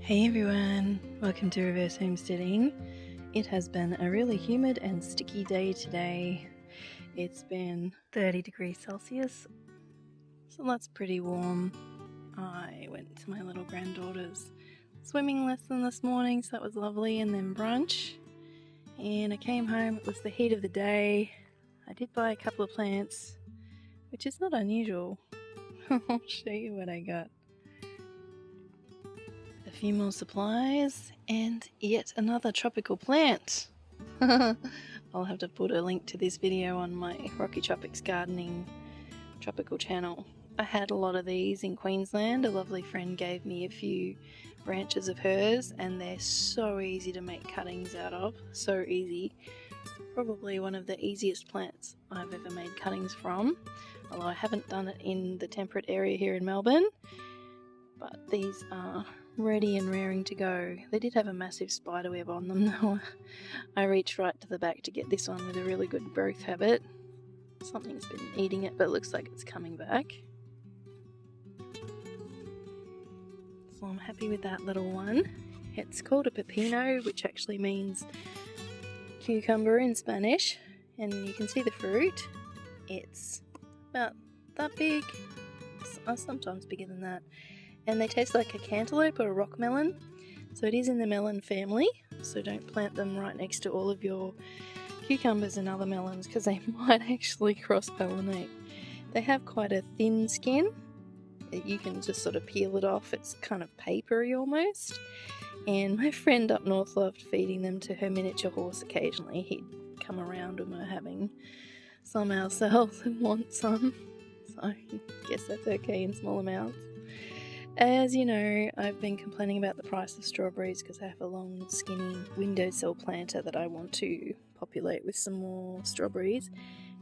Hey everyone, welcome to Reverse Homesteading. It has been a really humid and sticky day today. It's been 30 degrees Celsius, so that's pretty warm. I went to my little granddaughter's swimming lesson this morning, so that was lovely, and then brunch. And I came home, it was the heat of the day. I did buy a couple of plants, which is not unusual. I'll show you what I got. A few more supplies and yet another tropical plant. I'll have to put a link to this video on my Rocky Tropics Gardening tropical channel. I had a lot of these in Queensland. A lovely friend gave me a few branches of hers and they're so easy to make cuttings out of. So easy. Probably one of the easiest plants I've ever made cuttings from. Although I haven't done it in the temperate area here in Melbourne. But these are ready and raring to go. They did have a massive spider web on them though. I reached right to the back to get this one with a really good growth habit. Something's been eating it, but it looks like it's coming back. So I'm happy with that little one. It's called a pepino, which actually means cucumber in Spanish, and you can see the fruit. It's about that big, sometimes bigger than that. And they taste like a cantaloupe or a rock melon. So it is in the melon family. So don't plant them right next to all of your cucumbers and other melons because they might actually cross-pollinate. They have quite a thin skin. You can just sort of peel it off. It's kind of papery almost. And my friend up north loved feeding them to her miniature horse occasionally. He'd come around when we're having some ourselves and want some. So I guess that's okay in small amounts. As you know, I've been complaining about the price of strawberries because I have a long, skinny windowsill planter that I want to populate with some more strawberries.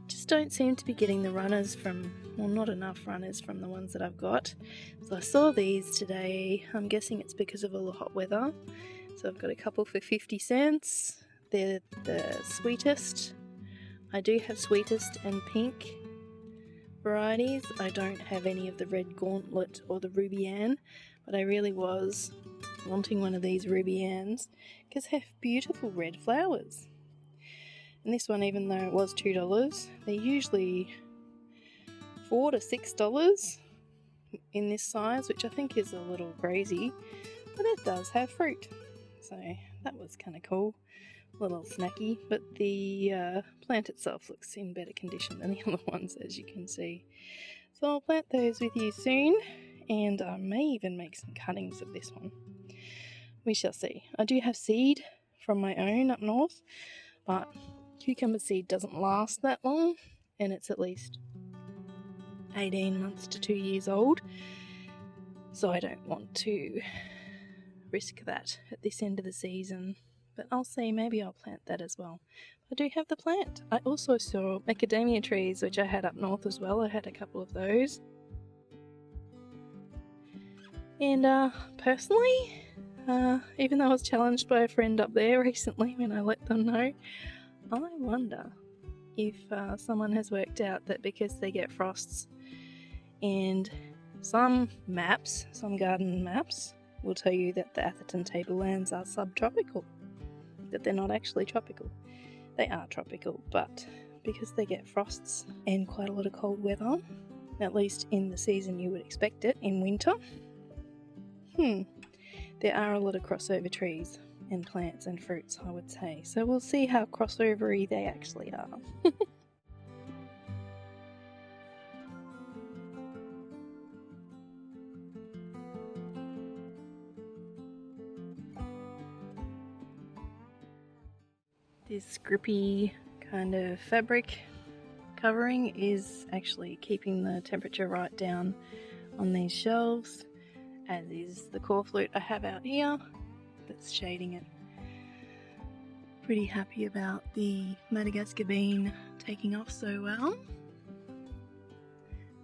Just don't seem to be getting the runners from, well, not enough runners from the ones that I've got. So I saw these today. I'm guessing it's because of all the hot weather. So I've got a couple for 50 cents. They're the sweetest. I do have sweetest and pink varieties. I don't have any of the red gauntlet or the ruby Ann, but I really was wanting one of these ruby Anns because they have beautiful red flowers. And this one, even though it was $2, they're usually $4 to $6 in this size, which I think is a little crazy, but it does have fruit. So that was kind of cool. A little snacky, but the plant itself looks in better condition than the other ones, as you can see. So I'll plant those with you soon, and I may even make some cuttings of this one. We shall see. I do have seed from my own up north, but cucumber seed doesn't last that long, and it's at least 18 months to 2 years old, so I don't want to risk that at this end of the season. But I'll see, maybe I'll plant that as well. I do have the plant. I also saw macadamia trees, which I had up north as well. I had a couple of those. And personally, even though I was challenged by a friend up there recently when I let them know, I wonder if someone has worked out that because they get frosts, and some maps, some garden maps, will tell you that the Atherton tablelands are subtropical. That they're not actually tropical. They are tropical, but because they get frosts and quite a lot of cold weather, at least in the season you would expect it, in winter, there are a lot of crossover trees and plants and fruits, I would say. So we'll see how crossovery they actually are. This grippy kind of fabric covering is actually keeping the temperature right down on these shelves, as is the core flute I have out here that's shading it. Pretty happy about the Madagascar Bean taking off so well.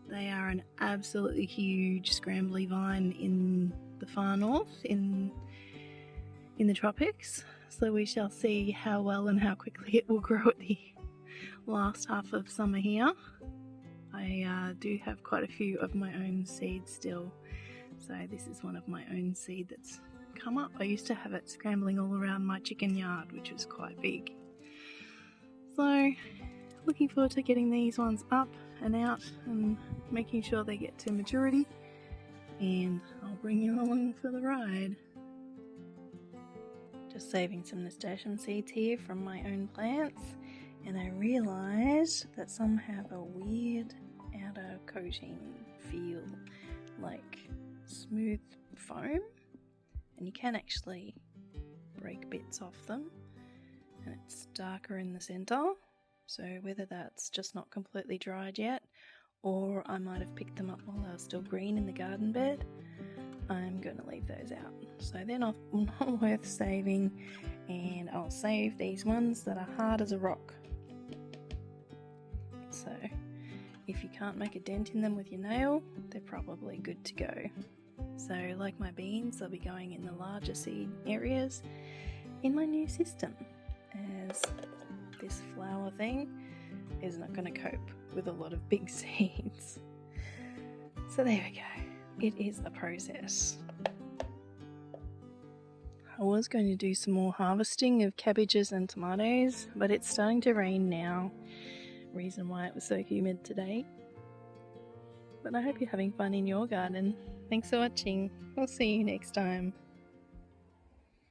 They are an absolutely huge scrambly vine in the far north, in the tropics. So we shall see how well and how quickly it will grow at the last half of summer here. I do have quite a few of my own seeds still, so this is one of my own seed that's come up. I used to have it scrambling all around my chicken yard, which was quite big. So looking forward to getting these ones up and out and making sure they get to maturity, and I'll bring you along for the ride. Just saving some nasturtium seeds here from my own plants, and I realised that some have a weird outer coating feel, like smooth foam, and you can actually break bits off them, and it's darker in the centre. So whether that's just not completely dried yet, or I might have picked them up while they were still green in the garden bed, I'm going to leave those out. So they're not worth saving, and I'll save these ones that are hard as a rock. So if you can't make a dent in them with your nail, they're probably good to go. So like my beans, they'll be going in the larger seed areas in my new system, as this flower thing is not going to cope with a lot of big seeds. So there we go. It is a process. I was going to do some more harvesting of cabbages and tomatoes, but it's starting to rain now. Reason why it was so humid today. But I hope you're having fun in your garden. Thanks for watching. We'll see you next time.